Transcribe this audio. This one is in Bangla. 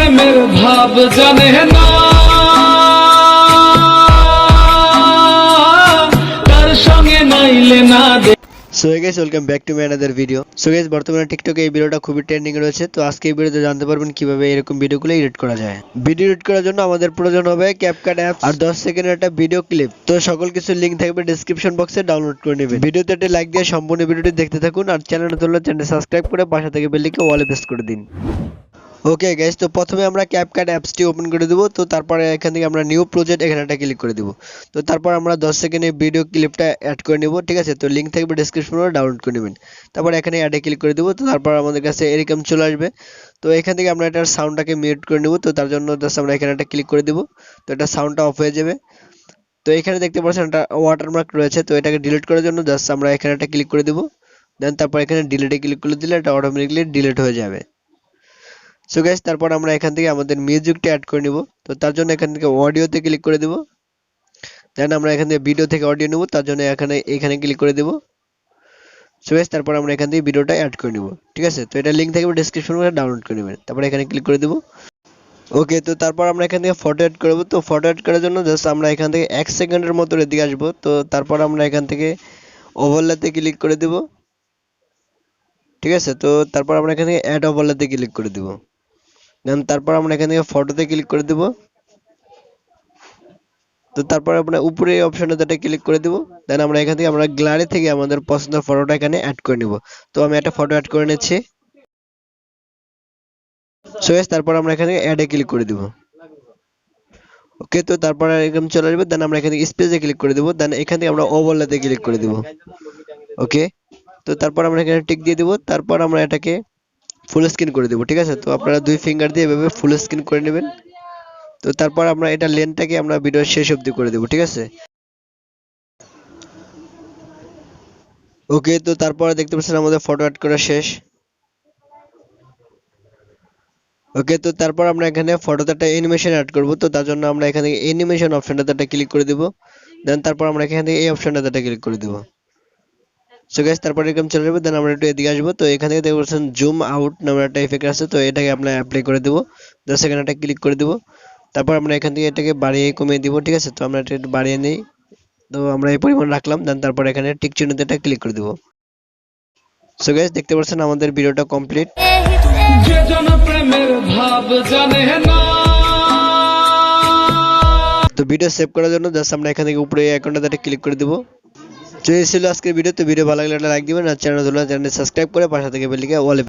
প্রেমের ভাব জানে না, তার সঙ্গে নাইলে না। So guys welcome back to my another video. So guys বর্তমানে টিকটকে এই ভিডিওটা খুবই ট্রেন্ডিং এ রয়েছে। তো আজকে এই ভিডিওতে জানতে পারবেন কিভাবে এরকম ভিডিওগুলো এডিট করা যায়। ভিডিও এডিট করার জন্য আমাদের প্রয়োজন হবে ক্যাপকাট অ্যাপ আর 10 সেকেন্ডের একটা ভিডিও ক্লিপ। তো সকল কিছু লিংক থাকবে ডেসক্রিপশন বক্সে, ডাউনলোড করে নেবেন। ভিডিওতে একটা লাইক দিয়ে সম্পূর্ণ ভিডিওটি দেখতে থাকুন আর চ্যানেলে নতুন হলে চ্যানেলটি সাবস্ক্রাইব করে পাশে থেকে বেল আইকনে অলে প্রেস করে দিন। ওকে গাইস, তো প্রথমে আমরা ক্যাপকাট অ্যাপসটি ওপেন করে দেব। তো তারপরে এখান থেকে আমরা নিউ প্রজেক্ট এখানে একটা ক্লিক করে দেব। তো তারপর আমরা 10 সেকেন্ডের ভিডিও ক্লিপটা অ্যাড করে নেব, ঠিক আছে। তো লিংক থাকবে ডেসক্রিপশনে, ডাউনলোড করে নেবেন। তারপর এখানে অ্যাডে ক্লিক করে দেব। তো তারপর আমাদের কাছে এরকম চলে আসবে। তো এখান থেকে আমরা এটার সাউন্ডটাকে মিউট করে নেব। তো তার জন্য জাস্ট আমরা এখানে একটা ক্লিক করে দেব। তো এটা সাউন্ডটা অফ হয়ে যাবে। তো এখানে দেখতে পাচ্ছেন একটা ওয়াটারমার্ক রয়েছে। তো এটাকে ডিলিট করার জন্য জাস্ট আমরা এখানে একটা ক্লিক করে দেব। দেন তারপর এখানে ডিলিটে ক্লিক করে দিলে এটা অটোমেটিক্যালি ডিলিট হয়ে যাবে। সো গাইস, তারপর আমরা এখান থেকে আমাদের মিউজিকটা অ্যাড করে নিব। তো তার জন্য এখান থেকে অডিওতে ক্লিক করে দেব। দেন আমরা এখান থেকে ভিডিও থেকে অডিও নেব, তার জন্য এখানে ক্লিক করে দেব। সো গাইস, তারপর আমরা এখান থেকে ভিডিওটা অ্যাড করে নিব, ঠিক আছে। তো এটা লিংক থাকবে ডেসক্রিপশনে, ডাউনলোড করে নেবেন। তারপর এখানে ক্লিক করে দেব। ওকে, তো তারপর আমরা এখান থেকে ফটো অ্যাড করব। তো ফটো অ্যাড করার জন্য জাস্ট আমরা এখান থেকে 1 সেকেন্ডের মতো এদিকে আসব। তো তারপর আমরা এখান থেকে ওভারলেতে ক্লিক করে দেব, ঠিক আছে। তো তারপর আমরা এখান থেকে অ্যাড ওভারলেতে ক্লিক করে দেব। দেন তারপর আমরা এখান থেকে ফটোতে ক্লিক করে দেব। তো তারপর আমরা উপরে এই অপশনটাতে ক্লিক করে দেব। দেন আমরা এখান থেকে আমরা গ্যালারি থেকে আমাদের পছন্দের ফটোটা এখানে অ্যাড করে নিব। তো আমি একটা ফটো অ্যাড করে নিচ্ছি। সো গাইস, তারপর আমরা এখানে অ্যাডে ক্লিক করে দেব। ওকে, তো তারপর এরকম চলে আসবে। দেন আমরা এখানে স্পেসে ক্লিক করে দেব। দেন এখান থেকে আমরা ওভারলেতে ক্লিক করে দেব। ওকে, তো তারপর আমরা এখানে টিক দিয়ে দেব। তারপর আমরা এটাকে ফুল স্ক্রিন করে দেব, ঠিক আছে। তো আপনারা দুই ফিঙ্গার দিয়ে এভাবে ফুল স্ক্রিন করে নেবেন। তো তারপর আমরা এটা লেনটাকে আমরা ভিডিওর শেষ অবধি করে দেব, ঠিক আছে। ওকে, তো তারপরে দেখতে পাচ্ছেন আমাদের ফটো অ্যাড করা শেষ। ওকে, তো তারপর আমরা এখানে ফটোতে একটা অ্যানিমেশন অ্যাড করব। তো তার জন্য আমরা এখানে অ্যানিমেশন অপশনটাতে একটা ক্লিক করে দেব। দেন তারপর আমরা এখান থেকে এই অপশনটাতে একটা ক্লিক করে দেব। সো গাইস, তারপর এরকম চলে যাবে। দেন আমরা একটু এদিকে আসবো। তো এখান থেকে দেখতে পাচ্ছেন জুম আউট নামের একটা ইফেক্ট আছে। তো এটাকে আমরা অ্যাপ্লাই করে দেব। জাস্ট এখানে একটা ক্লিক করে দেব। তারপর আমরা এখান থেকে এটাকে বাড়িয়ে কমিয়ে দিব, ঠিক আছে। তো আমরা এটা একটু বাড়িয়ে নেই। তো আমরা এই পরিমাণ রাখলাম। দেন তারপর এখানে টিক চিহ্নতে একটা ক্লিক করে দেব। সো গাইস, দেখতে পাচ্ছেন আমাদের ভিডিওটা কমপ্লিট। যে জন প্রেমের ভাব জানে না। তো ভিডিও সেভ করার জন্য জাস্ট আমরা এখান থেকে উপরে এই আইকনটাতে ক্লিক করে দেব। তো এই ছিল আজকের ভিডিও। তো ভিডিও ভালো লাগলে একটা লাইক দিবেন আর চ্যানেল সাবস্ক্রাইব করে পাশে থেকে বেল আইকনে অল